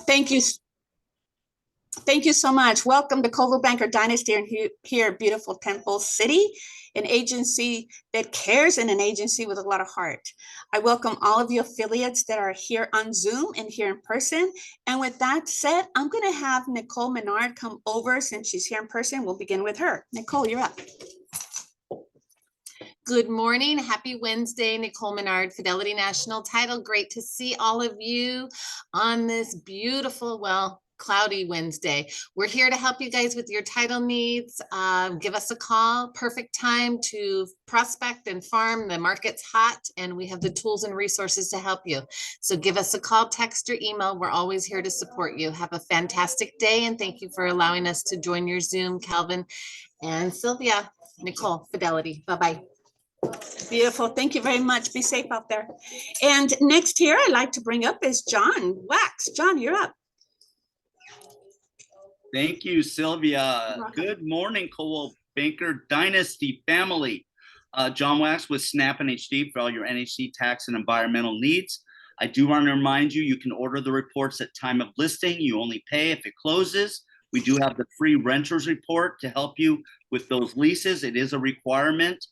Thank you. Thank you so much. Welcome to Coldwell Banker Dynasty here at beautiful Temple City, an agency that cares and an agency with a lot of heart. I welcome all of you affiliates that are here on Zoom and here in person. And with that said, I'm going to have Nicole Menard come over since she's here in person. We'll begin with her. Nicole, you're up. Good morning. Happy Wednesday, Nicole Menard, Fidelity National Title. Great to see all of you on this beautiful, well, cloudy Wednesday. We're here to help you guys with your title needs. Give us a call. Perfect time to prospect and farm. The market's hot and we have the tools and resources to help you. So give us a call, text, or email. We're always here to support you. Have a fantastic day and thank you for allowing us to join your Zoom, Calvin and Sylvia. Nicole, Fidelity. Bye-bye. Beautiful. Thank you very much. Be safe out there. And next here I'd like to bring up is John Wax. John, you're up. Thank you, Sylvia. Good morning, Coldwell Banker Dynasty family. John Wax with Snap NHD for all your NHD tax and environmental needs. I do want to remind you, you can order the reports at time of listing. You only pay if it closes. We do have the free renters report to help you with those leases. It is a requirement,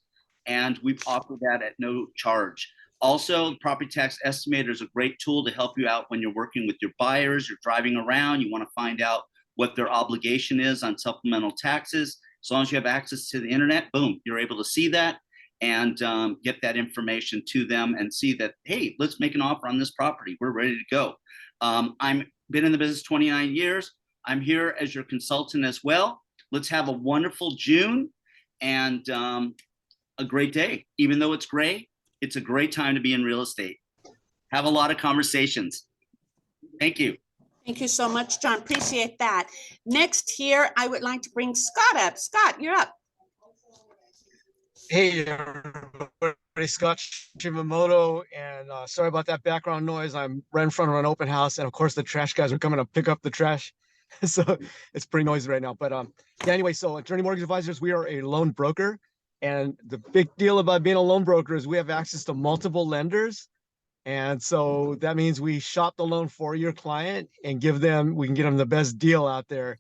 and we offer that at no charge. Also, the Property Tax Estimator is a great tool to help you out when you're working with your buyers, you're driving around, you want to find out what their obligation is on supplemental taxes. As long as you have access to the internet, boom, you're able to see that and get that information to them and see that, hey, let's make an offer on this property. We're ready to go. I'm been in the business 29 years. I'm here as your consultant as well. Let's have a wonderful June and a great day. Even though it's gray, it's a great time to be in real estate. Have a lot of conversations. Thank you. Thank you so much, John. Appreciate that. Next here, I would like to bring Scott up. Scott, you're up. Hey, everybody, Scott Shimamoto, and sorry about that background noise. I'm right in front of an open house, and of course the trash guys are coming to pick up the trash. So it's pretty noisy right now. But yeah, anyway, so at Journey Mortgage Advisors, we are a loan broker. And the big deal about being a loan broker is we have access to multiple lenders. And so that means we shop the loan for your client and we can get them the best deal out there.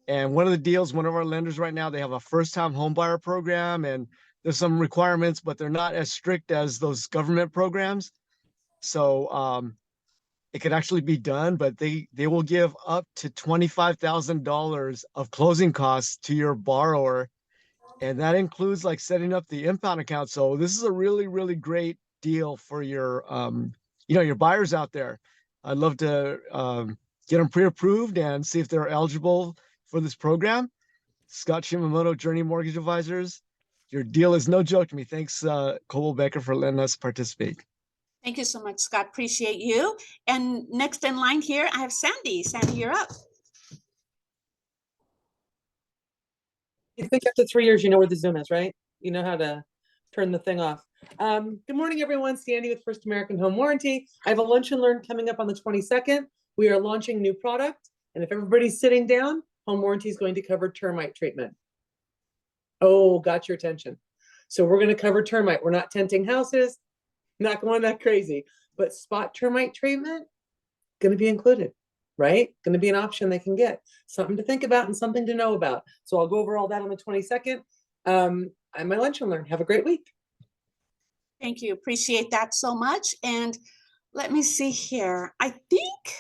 And one of the deals, one of our lenders right now, they have a first-time home buyer program, and there's some requirements, but they're not as strict as those government programs. So it could actually be done, but they will give up to $25,000 of closing costs to your borrower. And that includes like setting up the impound account. So this is a really, really great deal for your, your buyers out there. I'd love to get them pre-approved and see if they're eligible for this program. Scott Shimamoto, Journey Mortgage Advisors. Your deal is no joke to me. Thanks, Coldwell Banker, for letting us participate. Thank you so much, Scott. Appreciate you. And next in line here, I have Sandy. Sandy, you're up. I think after 3 years, you know where the Zoom is, right? You know how to turn the thing off. Good morning, everyone. Sandy with First American Home Warranty. I have a lunch and learn coming up on the 22nd. We are launching new product. And if everybody's sitting down, Home Warranty is going to cover termite treatment. Oh, got your attention. So we're going to cover termite. We're not tenting houses, not going that crazy. But spot termite treatment, going to be included. Right? Going to be an option they can get. Something to think about and something to know about. So I'll go over all that on the 22nd. I'm my lunch and learn. Have a great week. Thank you. Appreciate that so much. And let me see here. I think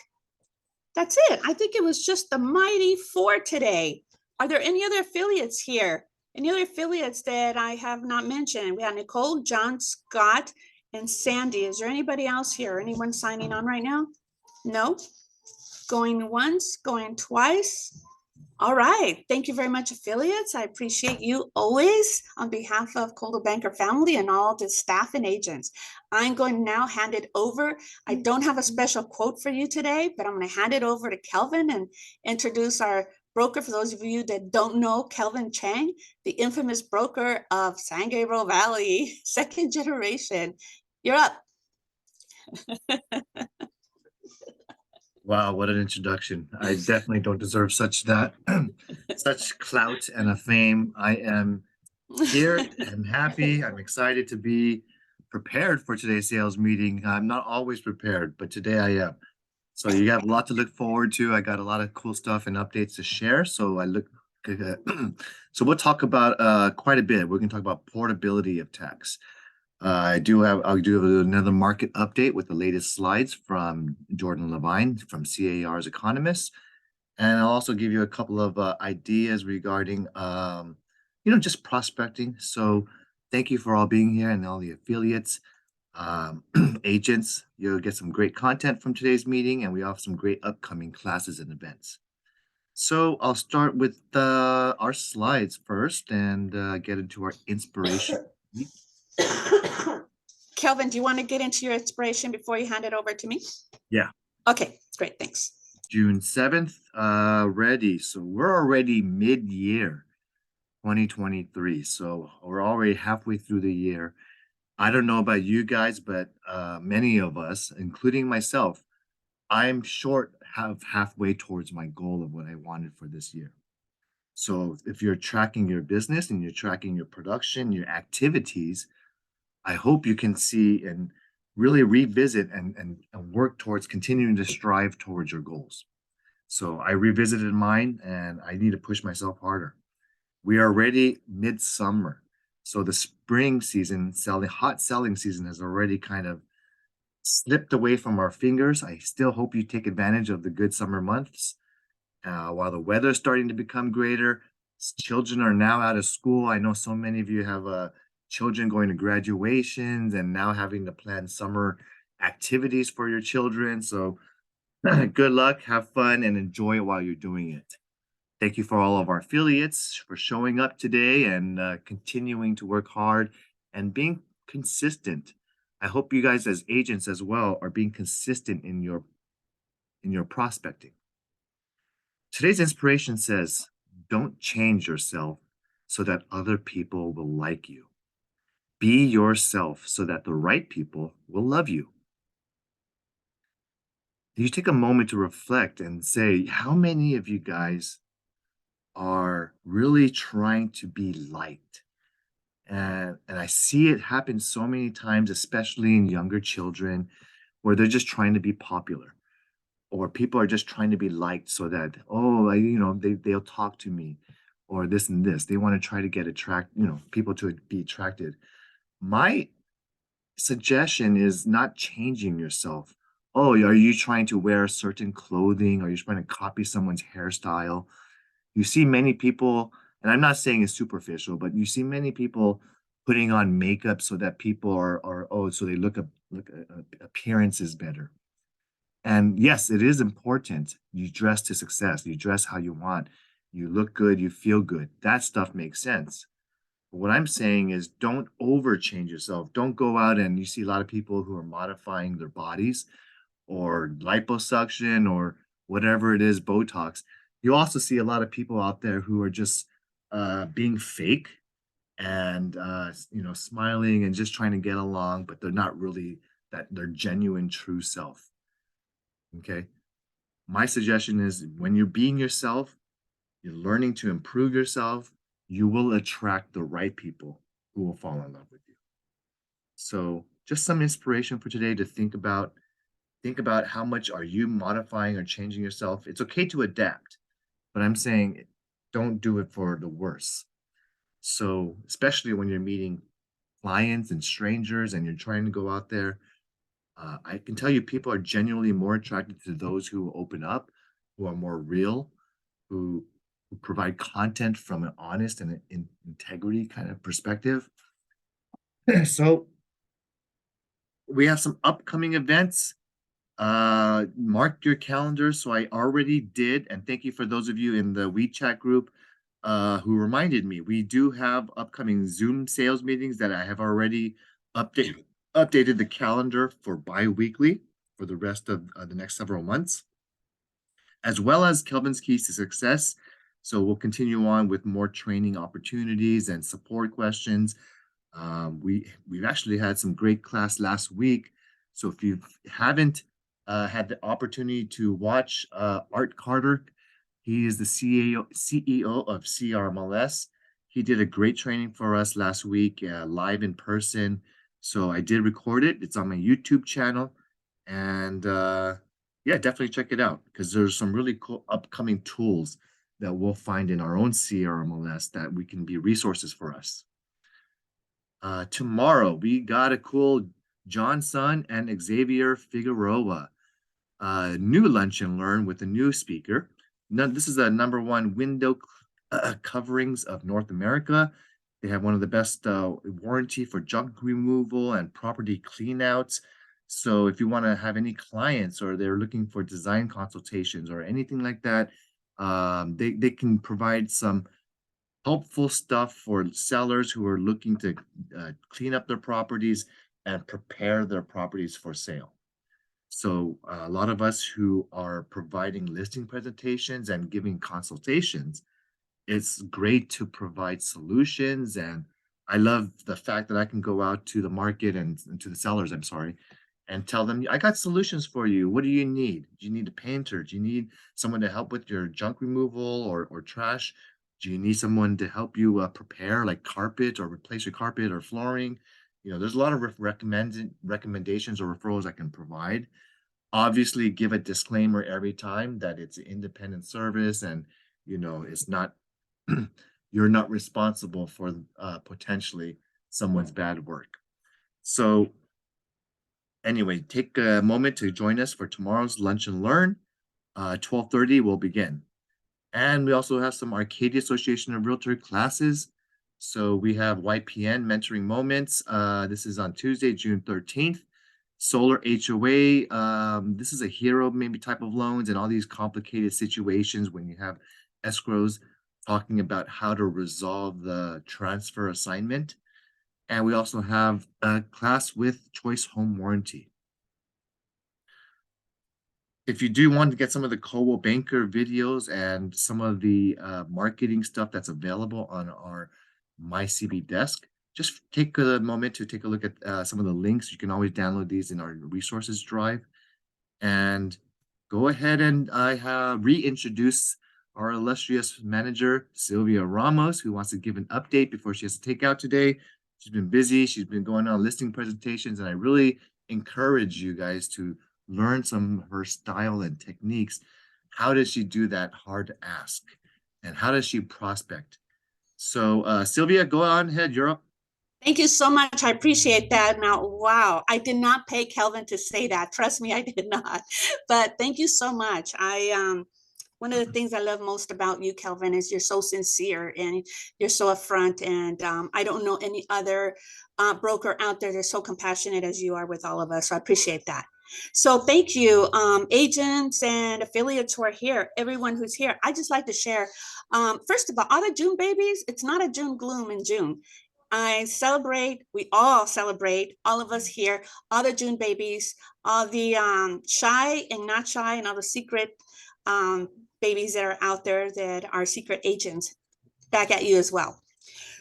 that's it. I think it was just the mighty four today. Are there any other affiliates here? Any other affiliates that I have not mentioned? We have Nicole, John, Scott, and Sandy. Is there anybody else here? Anyone signing on right now? No? Going once, going twice. All right. Thank you very much, affiliates. I appreciate you always on behalf of Coldwell Banker family and all the staff and agents. I'm going to now hand it over. I don't have a special quote for you today, but I'm going to hand it over to Kelvin and introduce our broker. For those of you that don't know, Kelvin Chang, the infamous broker of San Gabriel Valley, second generation. You're up. Wow, what an introduction. I definitely don't deserve such clout and a fame. I am here, I'm happy, I'm excited to be prepared for today's sales meeting. I'm not always prepared, but today I am. So you have a lot to look forward to. I got a lot of cool stuff and updates to share. So so we'll talk about quite a bit. We're going to talk about portability of tax. I'll do another market update with the latest slides from Jordan Levine from CAR's Economist. And I'll also give you a couple of ideas regarding, just prospecting. So thank you for all being here and all the affiliates, agents. You'll get some great content from today's meeting, and we have some great upcoming classes and events. So I'll start with our slides first and get into our inspiration. Kelvin, do you want to get into your inspiration before you hand it over to me? Yeah. Okay, great, thanks. June 7th, ready. So we're already mid-year 2023. So we're already halfway through the year. I don't know about you guys, but many of us, including myself, I'm halfway towards my goal of what I wanted for this year. So if you're tracking your business and you're tracking your production, your activities, I hope you can see and really revisit and work towards continuing to strive towards your goals. So I revisited mine and I need to push myself harder. We are already midsummer. So the spring season, hot selling season has already kind of slipped away from our fingers. I still hope you take advantage of the good summer months. While the weather is starting to become greater, children are now out of school. I know so many of you have children going to graduations and now having to plan summer activities for your children. So good luck, have fun, and enjoy it while you're doing it. Thank you for all of our affiliates for showing up today and continuing to work hard and being consistent. I hope you guys as agents as well are being consistent in your prospecting. Today's inspiration says, don't change yourself so that other people will like you. Be yourself so that the right people will love you. You take a moment to reflect and say, how many of you guys are really trying to be liked? And I see it happen so many times, especially in younger children, where they're just trying to be popular, or people are just trying to be liked so that, they'll talk to me, or this and this. They want to try to get people to be attracted. My suggestion is not changing yourself. Oh, are you trying to wear certain clothing? Are you trying to copy someone's hairstyle? You see many people, and I'm not saying it's superficial, but you see many people putting on makeup so that people so they look appearance is better. And yes, it is important. You dress to success. You dress how you want. You look good. You feel good. That stuff makes sense. But what I'm saying is don't overchange yourself. Don't go out and you see a lot of people who are modifying their bodies or liposuction or whatever it is, Botox. You also see a lot of people out there who are just being fake and smiling and just trying to get along, but they're not really their genuine true self. Okay. My suggestion is when you're being yourself, you're learning to improve yourself, you will attract the right people who will fall in love with you. So just some inspiration for today to think about how much are you modifying or changing yourself. It's okay to adapt, but I'm saying don't do it for the worse. So especially when you're meeting clients and strangers and you're trying to go out there, I can tell you people are genuinely more attracted to those who open up, who are more real, who provide content from an honest and an integrity kind of perspective. So we have some upcoming events. Mark your calendar. So I already did, and thank you for those of you in the WeChat group who reminded me. We do have upcoming Zoom sales meetings that I have already updated the calendar for bi-weekly for the rest of the next several months, as well as Kelvin's Keys to Success. So we'll continue on with more training opportunities and support questions. We've actually had some great class last week. So if you haven't had the opportunity to watch Art Carter, he is the CEO of CRMLS. He did a great training for us last week, live in person. So I did record it. It's on my YouTube channel. And Yeah, definitely check it out because there's some really cool upcoming tools that we'll find in our own CRMLS that we can be resources for us. Tomorrow we got a cool John Sun and Xavier Figueroa new lunch and learn with a new speaker. Now, this is the #1 window coverings of North America. They have one of the best warranty for junk removal and property cleanouts. So if you want to have any clients or they're looking for design consultations or anything like that, they can provide some helpful stuff for sellers who are looking to clean up their properties and prepare their properties for sale. So a lot of us who are providing listing presentations and giving consultations, it's great to provide solutions. And I love the fact that I can go out to the market and to the sellers, I'm sorry, and tell them, I got solutions for you. What do you need? Do you need a painter? Do you need someone to help with your junk removal or trash? Do you need someone to help you prepare like carpet or replace your carpet or flooring? You know, there's a lot of recommendations or referrals I can provide. Obviously, give a disclaimer every time that it's an independent service and, you know, it's not, you're not responsible for potentially someone's bad work. So anyway, take a moment to join us for tomorrow's Lunch and Learn. 12:30 will begin. And we also have some Arcadia Association of Realtor classes. So we have YPN Mentoring Moments. This is on Tuesday, June 13th. Solar HOA. This is a hero maybe type of loans and all these complicated situations when you have escrows talking about how to resolve the transfer assignment. And we also have a class with Choice Home Warranty. If you do want to get some of the Coldwell Banker videos and some of the marketing stuff that's available on our MyCB desk, just take a moment to take a look at some of the links. You can always download these in our resources drive. And go ahead and reintroduce our illustrious manager, Sylvia Ramos, who wants to give an update before she has to take out today. She's been busy. She's been going on listing presentations, and I really encourage you guys to learn some of her style and techniques. How does she do that hard ask? And how does she prospect? So Sylvia, go on ahead. You're up. Thank you so much. I appreciate that. Now, wow, I did not pay Kelvin to say that. Trust me, I did not. But thank you so much. One of the things I love most about you, Kelvin, is you're so sincere and you're so upfront. And I don't know any other broker out there that's so compassionate as you are with all of us. So I appreciate that. So thank you, agents and affiliates who are here, everyone who's here. I just like to share, first of all the June babies, it's not a June gloom in June. I celebrate, we all celebrate, all of us here, all the June babies, all the shy and not shy and all the secret babies that are out there that are secret agents back at you as well.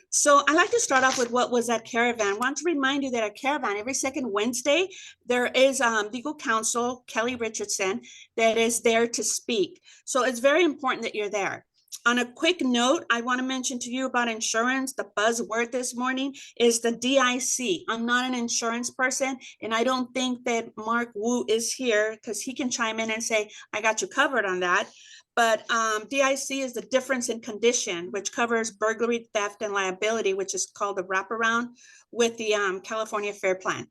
So I like to start off with what was at Caravan. I want to remind you that at Caravan, every second Wednesday, there is legal counsel, Kelly Richardson, that is there to speak. So it's very important that you're there. On a quick note, I want to mention to you about insurance. The buzzword this morning is the DIC. I'm not an insurance person, and I don't think that Mark Wu is here because he can chime in and say, I got you covered on that. But DIC is the difference in condition, which covers burglary, theft, and liability, which is called the wraparound with the California Fair Plan.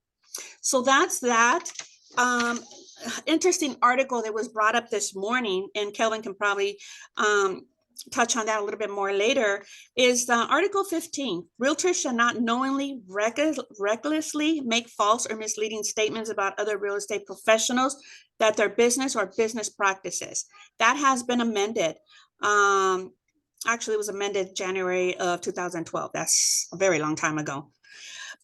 So that's that. Interesting article that was brought up this morning, and Kelvin can probably touch on that a little bit more later, is Article 15. Realtors shall not knowingly, recklessly make false or misleading statements about other real estate professionals, that their business or business practices. That has been amended. Actually, it was amended January of 2012. That's a very long time ago.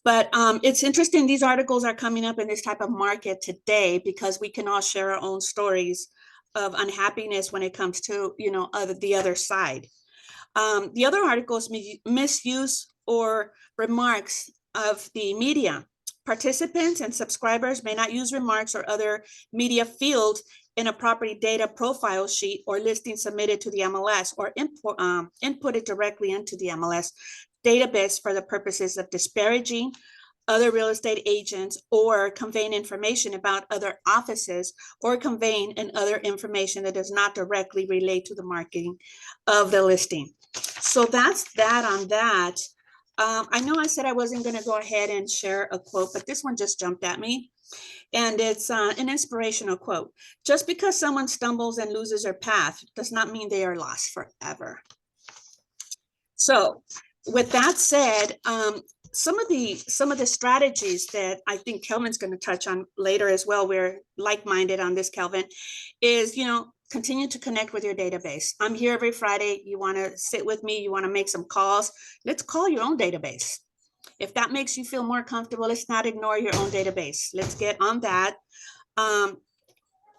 But it's interesting, these articles are coming up in this type of market today because we can all share our own stories of unhappiness when it comes to, you know, the other side. The other articles, misuse or remarks of the media. Participants and subscribers may not use remarks or other media fields in a property data profile sheet or listing submitted to the MLS or inputted directly into the MLS database for the purposes of disparaging, other real estate agents, or conveying information about other offices, or conveying other information that does not directly relate to the marketing of the listing. So that's that on that. I know I said I wasn't going to go ahead and share a quote, but this one just jumped at me. And it's an inspirational quote. Just because someone stumbles and loses their path does not mean they are lost forever. So with that said, some of the strategies that I think Kelvin's going to touch on later as well, we're like-minded on this, Kelvin, is, continue to connect with your database. I'm here every Friday. You want to sit with me, you want to make some calls, let's call your own database. If that makes you feel more comfortable, let's not ignore your own database. Let's get on that.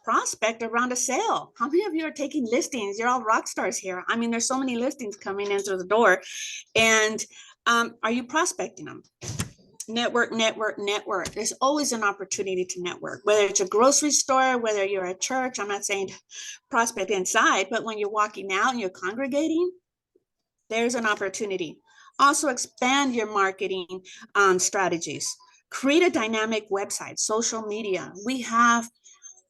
Prospect around a sale. How many of you are taking listings? You're all rock stars here. I mean, there's so many listings coming in through the door. And are you prospecting them? Network, network, network. There's always an opportunity to network, whether it's a grocery store, whether you're at church. I'm not saying prospect inside, but when you're walking out and you're congregating, there's an opportunity. Also expand your marketing strategies. Create a dynamic website, social media. We have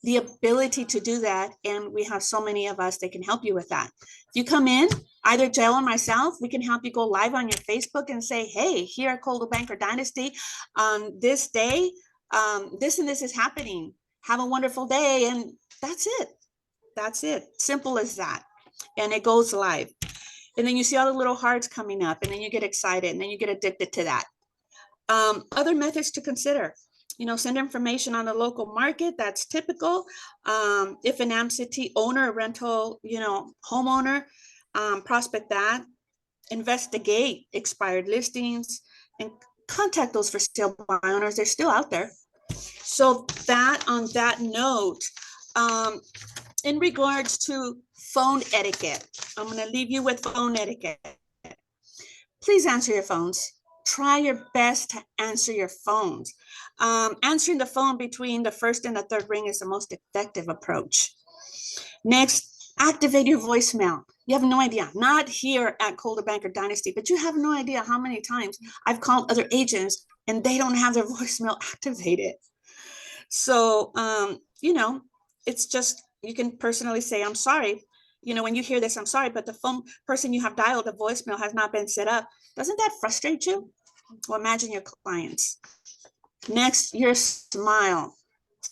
the ability to do that, and we have so many of us that can help you with that. If you come in, either Jill or myself, we can help you go live on your Facebook and say, hey, here at Coldwell Banker Dynasty, this day, this and this is happening. Have a wonderful day. And that's it. That's it. Simple as that. And it goes live. And then you see all the little hearts coming up, and then you get excited, and then you get addicted to that. Other methods to consider. Send information on the local market. That's typical. If an absentee owner, rental, homeowner, prospect that. Investigate expired listings and contact those for sale by owners. They're still out there. So that on that note, in regards to phone etiquette, I'm going to leave you with phone etiquette. Please answer your phones. Try your best to answer your phones. Answering the phone between the first and the third ring is the most effective approach. Next, activate your voicemail. You have no idea, not here at Coldwell Banker Dynasty, but you have no idea how many times I've called other agents and they don't have their voicemail activated. So, it's just, you can personally say, I'm sorry. When you hear this, I'm sorry, but the phone person you have dialed, the voicemail has not been set up. Doesn't that frustrate you? Well, imagine your clients. Next, your smile.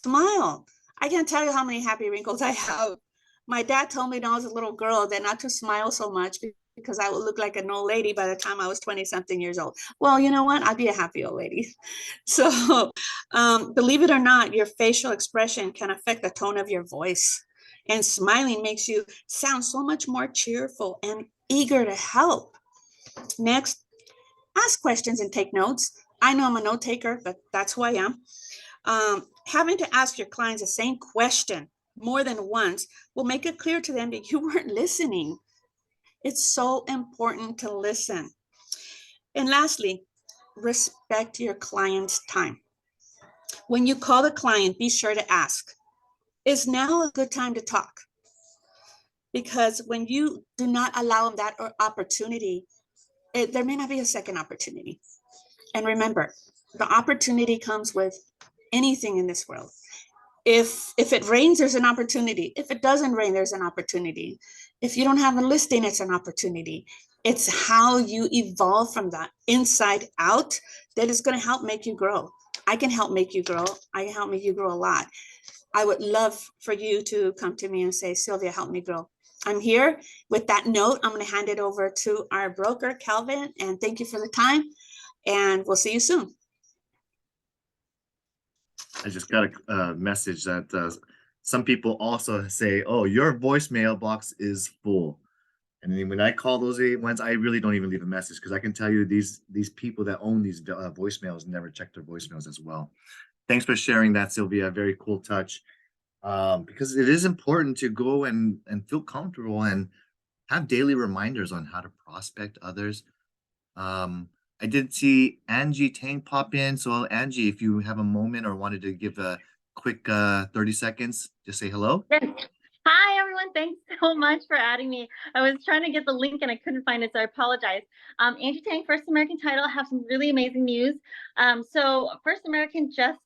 Smile. I can't tell you how many happy wrinkles I have. My dad told me when I was a little girl that not to smile so much because I would look like an old lady by the time I was 20-something years old. Well, you know what? I'd be a happy old lady. So believe it or not, your facial expression can affect the tone of your voice. And smiling makes you sound so much more cheerful and eager to help. Next, ask questions and take notes. I know I'm a note taker, but that's who I am. Having to ask your clients the same question more than once will make it clear to them that you weren't listening. It's so important to listen. And lastly, respect your client's time. When you call the client, be sure to ask, is now a good time to talk? Because when you do not allow them that opportunity, there may not be a second opportunity. And remember, the opportunity comes with anything in this world. If it rains, there's an opportunity. If it doesn't rain, there's an opportunity. If you don't have a listing, it's an opportunity. It's how you evolve from that inside out that is going to help make you grow. I can help make you grow. I can help make you grow a lot. I would love for you to come to me and say, Sylvia, help me grow. I'm here. With that note, I'm going to hand it over to our broker, Kelvin, and thank you for the time. And we'll see you soon. I just got a message that some people also say, oh, your voicemail box is full. And then when I call those ones, I really don't even leave a message because I can tell you these people that own these voicemails never check their voicemails as well. Thanks for sharing that, Sylvia. Very cool touch. Because it is important to go and feel comfortable and have daily reminders on how to prospect others. I did see Angie Tang pop in. So Angie, if you have a moment or wanted to give a quick 30 seconds, just say hello. Hi, everyone. Thanks. so much for adding me. I was trying to get the link and I couldn't find it, so I apologize. Angie Tang, First American Title, have some really amazing news. So First American just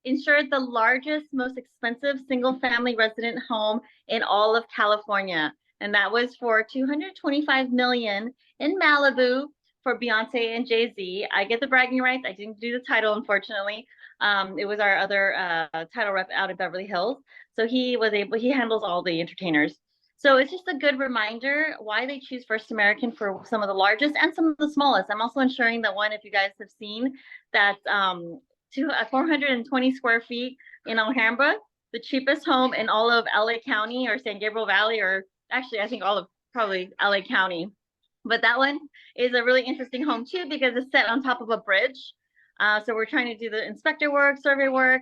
insured the largest, most expensive single-family resident home in all of California, and that was for $225 million in Malibu for Beyonce and Jay-Z. I get the bragging rights. I didn't do the title, unfortunately. It was our other title rep out of Beverly Hills. So he handles all the entertainers. So it's just a good reminder why they choose First American for some of the largest and some of the smallest. I'm also ensuring that one, if you guys have seen, that 420 square feet in Alhambra, the cheapest home in all of LA County or San Gabriel Valley, or actually I think all of probably LA County. But that one is a really interesting home too, because it's set on top of a bridge. So we're trying to do the inspector work, survey work.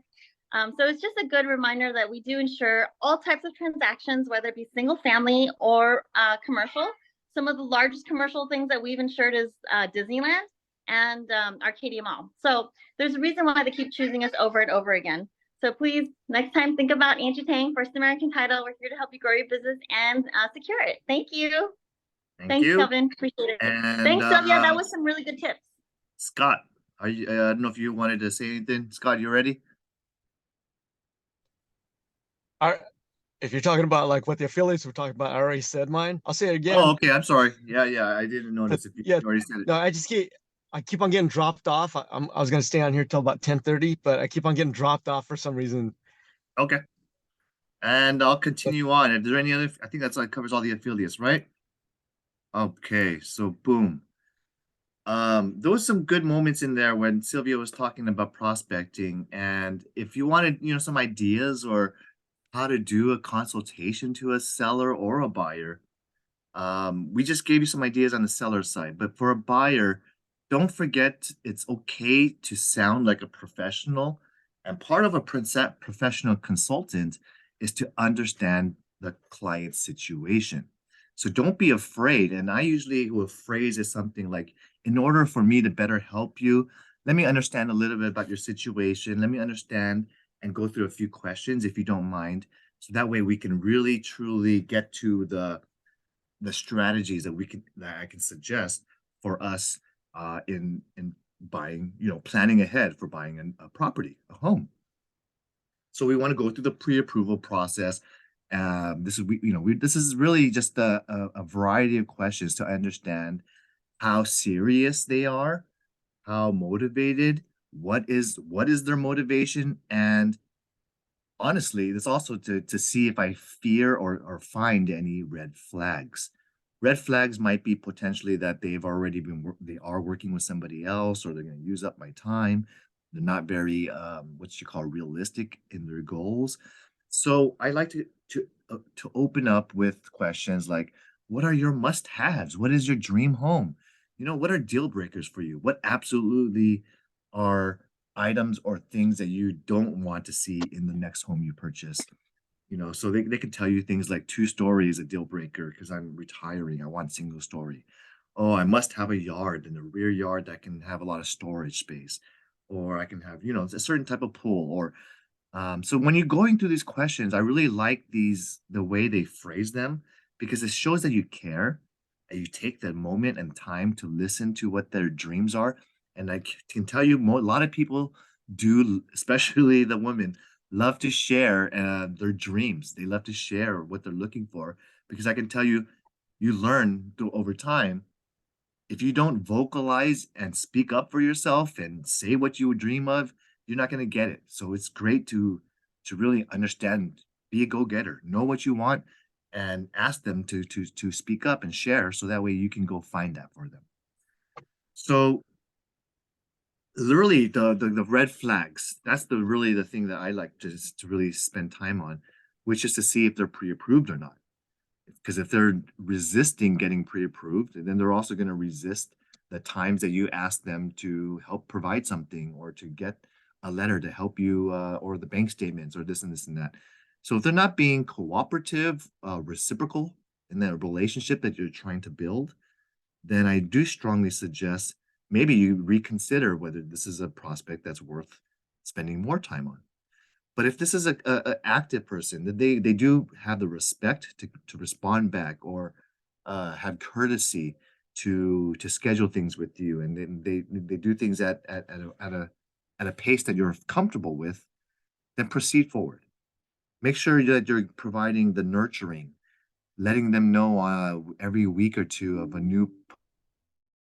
So it's just a good reminder that we do insure all types of transactions, whether it be single family or commercial. Some of the largest commercial things that we've insured is Disneyland and Arcadia Mall. So there's a reason why they keep choosing us over and over again. So please, next time, think about Angie Tang, First American Title. We're here to help you grow your business and secure it. Thank you. Thanks, you. Kelvin. Appreciate it. And Thanks, Sylvia. That was some really good tips. Scott, are you? I don't know if you wanted to say anything. Scott, you ready? If you're talking about like what the affiliates were talking about, I already said mine. I'll say it again. Oh, okay. I'm sorry. Yeah, I didn't notice if you Yeah, already said it. No, I keep on getting dropped off. I was gonna stay on here till about 10:30, but I keep on getting dropped off for some reason. Okay. And I'll continue on. Is there any other? I think that's like covers all the affiliates, right? Okay, so boom. There was some good moments in there when Sylvia was talking about prospecting, and if you wanted, some ideas or how to do a consultation to a seller or a buyer, we just gave you some ideas on the seller side. But for a buyer, don't forget it's okay to sound like a professional, and part of a professional consultant is to understand the client's situation. So don't be afraid. And I usually will phrase it something like, in order for me to better help you, let me understand a little bit about your situation. Let me understand and go through a few questions if you don't mind. So that way we can really truly get to the strategies that I can suggest for us in buying, planning ahead for buying a property, a home. So we want to go through the pre-approval process. This is really just a variety of questions to understand how serious they are, how motivated, what is their motivation, and honestly, it's also to see if I fear or find any red flags. Red flags might be potentially that they are working with somebody else, or they're going to use up my time. They're not very what you call realistic in their goals. So I like to open up with questions like, what are your must-haves? What is your dream home? What are deal breakers for you? What absolutely are items or things that you don't want to see in the next home you purchase? So they can tell you things like 2 story is a deal breaker because I'm retiring. I want single story. Oh, I must have a yard in the rear yard that can have a lot of storage space, or I can have, a certain type of pool. Or so when you're going through these questions, I really like the way they phrase them, because it shows that you care and you take the moment and time to listen to what their dreams are. And I can tell you, a lot of people do, especially the women, love to share their dreams. They love to share what they're looking for, because I can tell you, you learn over time. If you don't vocalize and speak up for yourself and say what you would dream of, you're not going to get it. So it's great to really understand, be a go-getter, know what you want, and ask them to speak up and share, so that way you can go find that for them. So literally the red flags, that's really the thing that I like to really spend time on, which is to see if they're pre-approved or not. Because if they're resisting getting pre-approved, then they're also going to resist the times that you ask them to help provide something, or to get a letter to help you, or the bank statements, or this and this and that. So if they're not being cooperative, reciprocal in that relationship that you're trying to build, then I do strongly suggest maybe you reconsider whether this is a prospect that's worth spending more time on. But if this is a active person, that they do have the respect to respond back, or have courtesy to schedule things with you, and then they do things at a pace that you're comfortable with, then proceed forward. Make sure that you're providing the nurturing, letting them know every week or two of a new